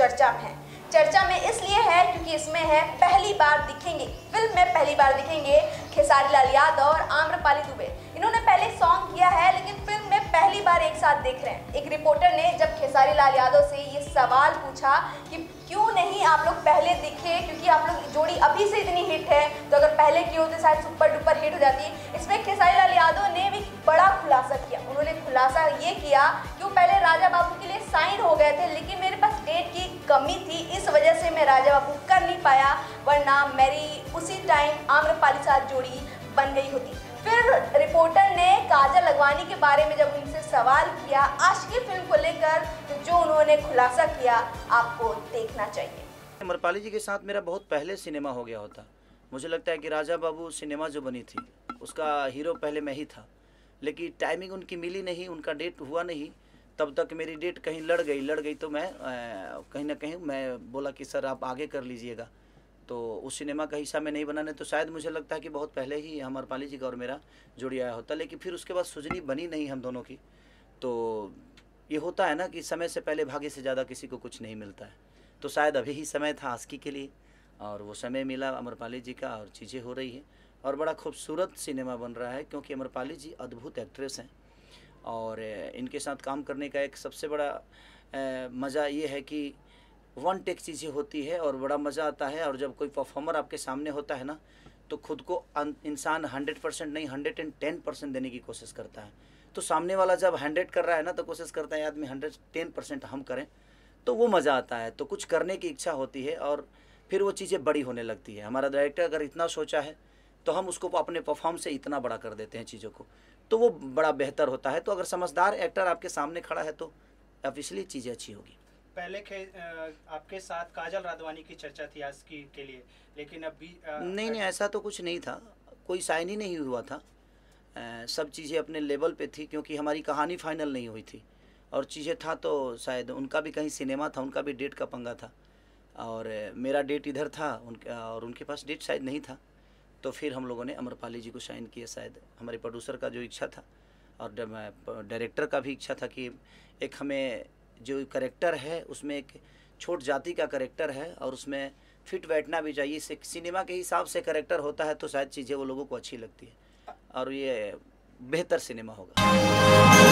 चर्चा में है। चर्चा में इसलिए है क्योंकि इसमें है पहली बार दिखेंगे, फिल्म में पहली बार दिखेंगे खेसारी लाल यादव और आम्रपाली दुबे। इन्होंने पहले सॉन्ग किया है लेकिन फिल्म में पहली बार एक साथ देख रहे हैं। एक रिपोर्टर ने जब खेसारी लाल यादव से ये सवाल पूछा कि क्यों नहीं आप लोग पहले दिखे, क्योंकि आप लोग जोड़ी अभी से इतनी हिट है, तो अगर पहले की होते शायद सुपर डुपर हिट हो जाती। इसमें खेसारी लाल यादव ने भी बड़ा खुलासा किया। उन्होंने खुलासा ये किया कि वो पहले राजा बाबू के लिए साइन हो गए थे लेकिन मेरे पास डेट की कमी थी, इस वजह से मैं राजा बाबू कर नहीं पाया, वरना मेरी उसी टाइम आम्रपाली साथ जोड़ी बन गई होती। फिर रिपोर्टर ने काजल अगवानी के बारे में जब उनसे सवाल किया आशिकी फिल्म को लेकर, तो जो उन्होंने खुलासा किया आपको देखना चाहिए। आम्रपाली जी के साथ मेरा बहुत पहले सिनेमा हो गया होता। मुझे लगता है कि राजा बाबू सिनेमा जो बनी थी उसका हीरो पहले मैं ही था, लेकिन टाइमिंग उनकी मिली नहीं, उनका डेट हुआ नहीं। तब तक मेरी डेट कहीं लड़ गई तो मैं कहीं ना कहीं मैं बोला कि सर आप आगे कर लीजिएगा, तो उस सिनेमा का हिस्सा में नहीं बनाने, तो शायद मुझे लगता है कि बहुत पहले ही आम्रपाली जी का और मेरा जोड़ी आया होता। लेकिन फिर उसके बाद सुजनी बनी नहीं हम दोनों की। तो ये होता है ना कि समय से पहले भाग्य से ज़्यादा किसी को कुछ नहीं मिलता है, तो शायद अभी ही समय था आशिकी के लिए और वो समय मिला आम्रपाली जी का और चीज़ें हो रही हैं और बड़ा खूबसूरत सिनेमा बन रहा है क्योंकि आम्रपाली जी अद्भुत एक्ट्रेस हैं और इनके साथ काम करने का एक सबसे बड़ा मज़ा ये है कि वन टेक चीज़ें होती है और बड़ा मज़ा आता है। और जब कोई परफॉर्मर आपके सामने होता है ना तो खुद को इंसान 100% नहीं 110% देने की कोशिश करता है। तो सामने वाला जब 100 कर रहा है ना तो कोशिश करता है आदमी 110% हम करें, तो वो मज़ा आता है। तो कुछ करने की इच्छा होती है और फिर वो चीज़ें बड़ी होने लगती है। हमारा डायरेक्टर अगर इतना सोचा है तो हम उसको अपने परफॉर्म से इतना बड़ा कर देते हैं चीज़ों को, तो वो बड़ा बेहतर होता है। तो अगर समझदार एक्टर आपके सामने खड़ा है तो ऑब्वियसली चीज़ें अच्छी होगी। पहले आपके साथ काजल राघवानी की चर्चा थी आशिकी के लिए, लेकिन अभी नहीं ऐसा तो कुछ नहीं था, कोई साइन ही नहीं हुआ था। सब चीज़ें अपने लेवल पे थी क्योंकि हमारी कहानी फाइनल नहीं हुई थी और चीज़ें था तो शायद उनका भी कहीं सिनेमा था, उनका भी डेट का पंगा था और मेरा डेट इधर था और उनके पास डेट शायद नहीं था। तो फिर हम लोगों ने आम्रपाली जी को साइन किया। शायद हमारे प्रोड्यूसर का जो इच्छा था और डायरेक्टर का भी इच्छा था कि एक हमें जो करेक्टर है उसमें एक छोट जाति का करेक्टर है और उसमें फिट बैठना भी चाहिए। सिनेमा के हिसाब से करेक्टर होता है तो शायद चीज़ें वो लोगों को अच्छी लगती है और ये बेहतर सिनेमा होगा।